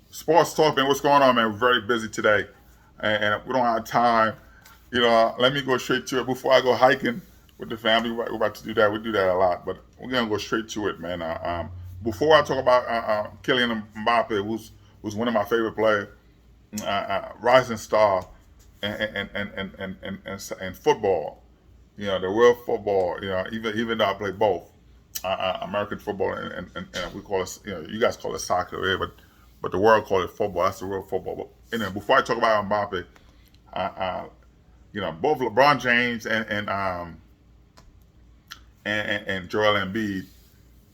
Sports talk, man. What's going on, man? We're very busy today, and we don't have time. Let me go straight to it before I go hiking with the family. We're about to do that. We do that a lot, but we're gonna go straight to it, man. Before I talk about Kylian Mbappe, who's one of my favorite players, rising star, and football. The real football. Even though I play both, American football and we call it, you guys call it soccer, yeah, but the world call it football. That's the real football. But before I talk about Mbappe, uh, both LeBron James and Joel Embiid,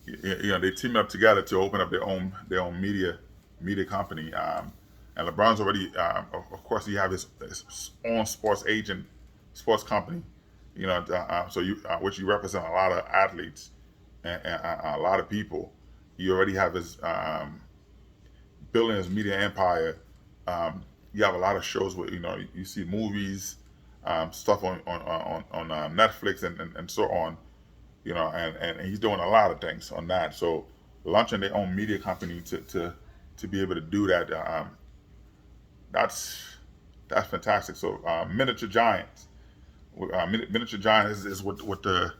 they teamed up together to open up their own media company. And LeBron's already, of course, he have his own sports agent, sports company. So which you represent a lot of athletes and a lot of people. You already have his building his media empire. You have a lot of shows where you see movies, stuff on Netflix and so on. And he's doing a lot of things on that. So launching their own media company to be able to do that, that's that's fantastic. So miniature giants, miniature giants is what the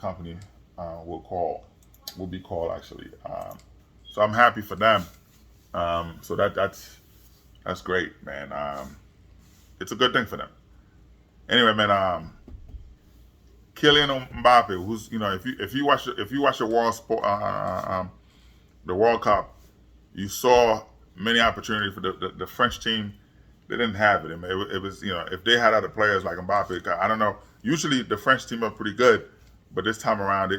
company will be called actually. So I'm happy for them. So that's great, man. It's a good thing for them. Anyway, man. Kylian Mbappe, who's if you watch the World Cup, you saw many opportunities for the French team. They didn't have it. I mean, it was if they had other players like Mbappe, I don't know. Usually the French team are pretty good, but this time around,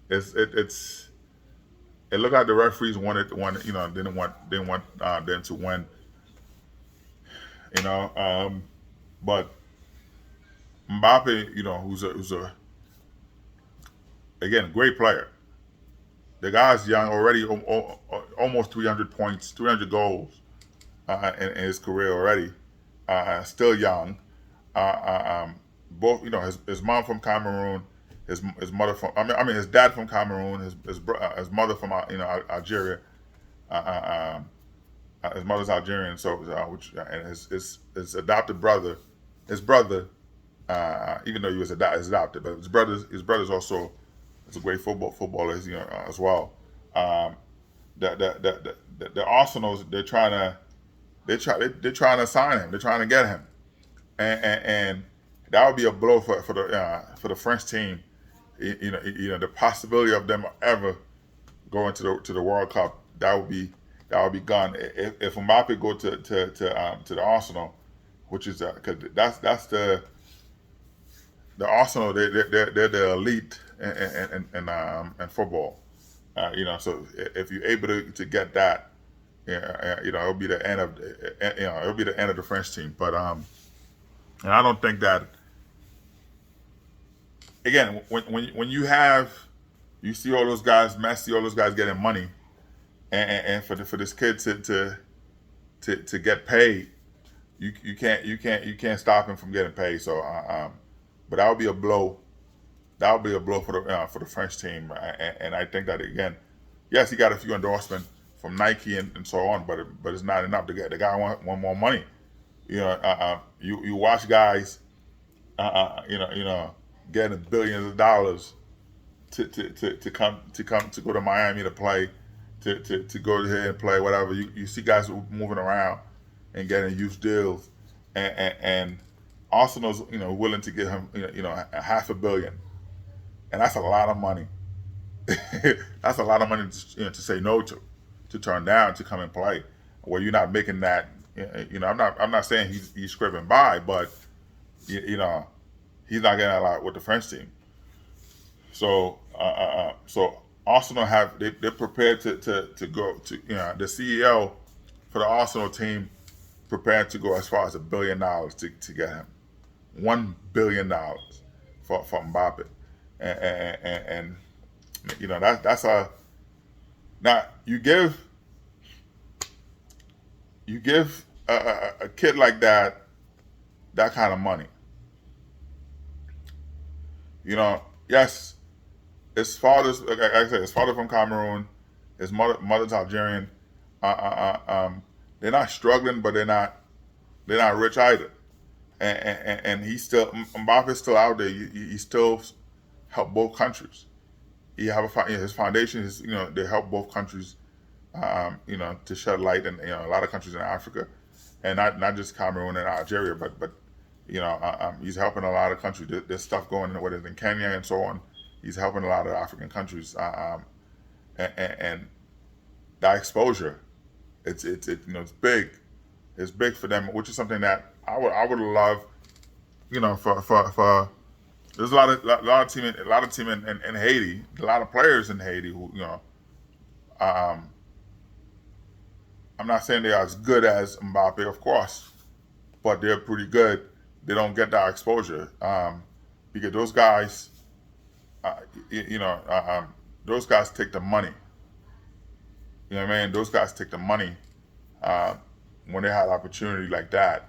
it's it looked like the referees didn't want them to win. You know, but Mbappe, who's a again great player. The guy's young already, almost 300 points, 300 goals in his career already. Still young. Both, his mom from Cameroon, his mother from, his dad from Cameroon, his mother from Algeria. Uh, uh, his mother's Algerian, so and his adopted brother, his brother, even though he was adopted, but his brother's also is a great footballer, as well. Um, the Arsenal's they're trying to sign him. They're trying to get him, and that would be a blow for the French team. The possibility of them ever going to the World Cup, that would be gone if Mbappe go to the Arsenal, which is because that's the Arsenal. They're the elite in football. So if you're able to get that, it'll be the end of it'll be the end of the French team. But and I don't think that again when you see all those guys, Messi, all those guys getting money, and for this kid to get paid, you can't stop him from getting paid. So but that would be a blow. That would be a blow for the French team, and I think that again, yes, he got a few endorsements from Nike and so on, but it's not enough to get the guy want more money. You watch guys, getting billions of dollars to come to go to Miami to play, to go here and play whatever. You see guys moving around and getting huge deals, and Arsenal's willing to give him a half a billion, and that's a lot of money. That's a lot of money to say no to turn down to come and play. Where you're not making that. I'm not saying he's scraping by, but you know he's not getting a lot with the French team. So Arsenal they're prepared to go to the CEO for the Arsenal team prepared to go as far as $1 billion to get him. $1 billion for Mbappe, and that's a now you give a kid like that kind of money. Yes, his father's like I said, his father from Cameroon, his mother's Algerian. they're not struggling, but they're not rich either. And he's still Mbappe's still out there. He still help both countries. He have his foundation is they help both countries to shed light in a lot of countries in Africa, and not just Cameroon and Algeria, but he's helping a lot of countries. There's stuff going on, whether it's in Kenya and so on. He's helping a lot of African countries, and that exposure, it's big. It's big for them, which is something that I would love, for there's a lot of team in Haiti, a lot of players in Haiti who um, I'm not saying they're as good as Mbappe, of course, but they're pretty good. They don't get that exposure because those guys, uh, those guys take the money. You know what I mean? Those guys take the money uh, when they have opportunity like that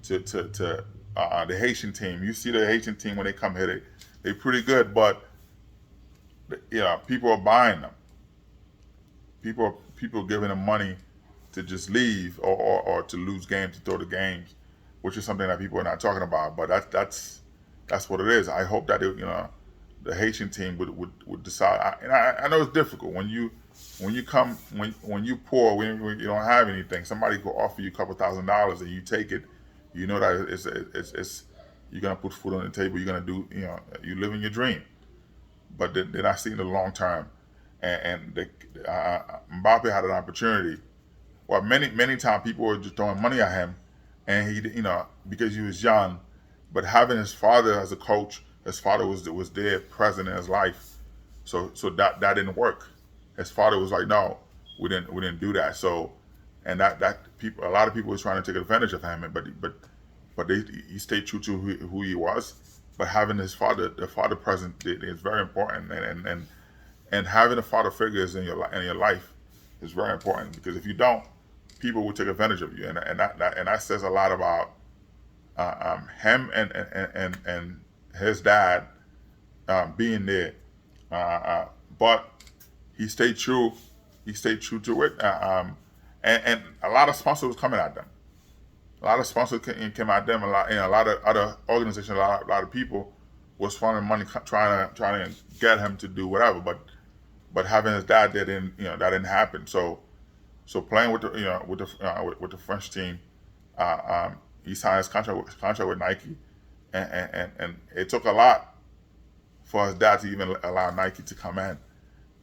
to the Haitian team. You see the Haitian team when they come here, they pretty good, but people are buying them. People giving them money to just leave or to lose games, to throw the games, which is something that people are not talking about. But that's what it is. I hope that the Haitian team would decide. I know it's difficult when you poor, when you don't have anything. Somebody could offer you a couple $1,000 and you take it. You know that it's you're gonna put food on the table. You're gonna do you living your dream. But they're not seeing the long term. And Mbappe had an opportunity. Well, many times people were just throwing money at him, and he because he was young, but having his father as a coach, his father was there present in his life, so that didn't work. His father was like, no, we didn't do that. So, and that people, a lot of people was trying to take advantage of him, but he stayed true to who he was. But having the father present is very important, and having the father figures in your life is very important, because if you don't, people will take advantage of you, and that says a lot about him and his dad being there. But he stayed true. He stayed true to it, and a lot of sponsors was coming at them. A lot of sponsors came at them. A lot of other organizations, a lot of people was finding money trying to get him to do whatever. But having his dad there that didn't happen. So playing with the French team, he signed his contract with Nike, and it took a lot for his dad to even allow Nike to come in,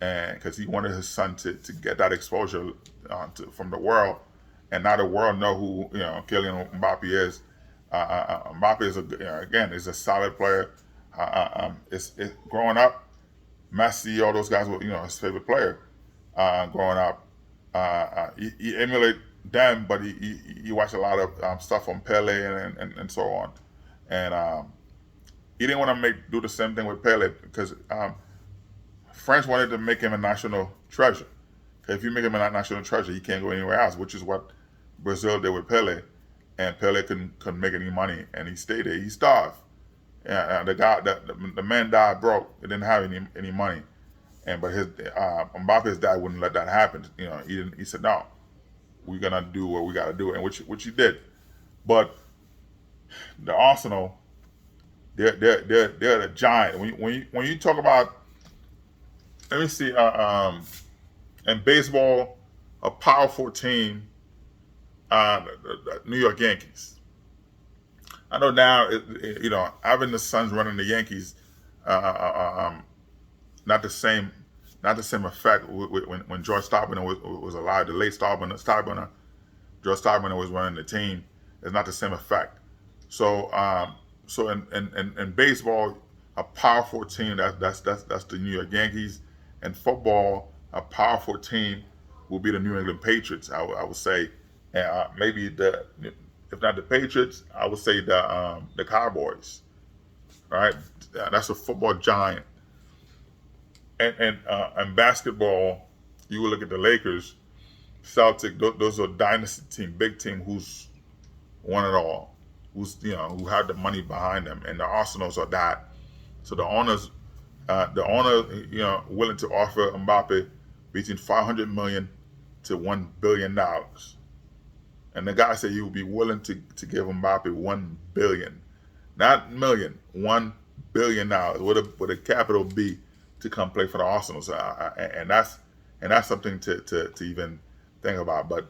and because he wanted his son to get that exposure from the world, and now the world know who Kylian Mbappe is. Mbappe is again is a solid player. It's growing up, Messi, all those guys were his favorite player growing up. He emulate them, but he watched a lot of stuff from Pele and so on, and he didn't want to do the same thing with Pele, because France wanted to make him a national treasure. If you make him a national treasure, he can't go anywhere else, which is what Brazil did with Pele, and Pele couldn't make any money, and he stayed there. He starved. The man died broke. He didn't have any money. But Mbappe's dad wouldn't let that happen. He said, no, we're gonna do what we gotta do, and which he did. But the Arsenal, they're the giant. When you talk about, let me see, in baseball, a powerful team, the New York Yankees. I know now, having the Suns running the Yankees, not the same effect when George Steinbrenner was alive. The late Steinbrenner, George Steinbrenner was running the team. It's not the same effect. So in baseball, a powerful team that's the New York Yankees. In football, a powerful team will be the New England Patriots. I would say, maybe if not the Patriots, I would say the Cowboys. Right, that's a football giant. And basketball, you will look at the Lakers, Celtic. Those are dynasty team, big team who's won it all, who have the money behind them, and the Arsenals are that. So the owners, willing to offer Mbappe between 500 million to $1 billion. And the guy said he would be willing to give Mbappe 1 billion, not million, $1 billion with a capital B to come play for the Arsenal. So and that's something to even think about. But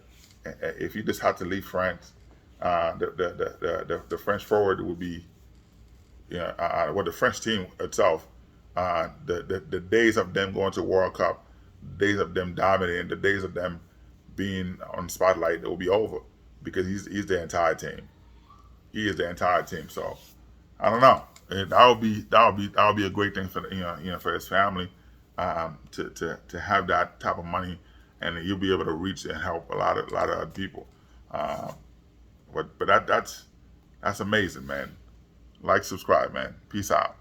if you just have to leave France, the French forward would be, well, the French team itself, the days of them going to World Cup, days of them dominating, the days of them being on the spotlight, it will be over, because he's the entire team. He is the entire team. So I don't know. That would be a great thing for for his family, to have that type of money, and you'll be able to reach and help a lot of other people. Um, but that's amazing, man. Like, subscribe, man. Peace out.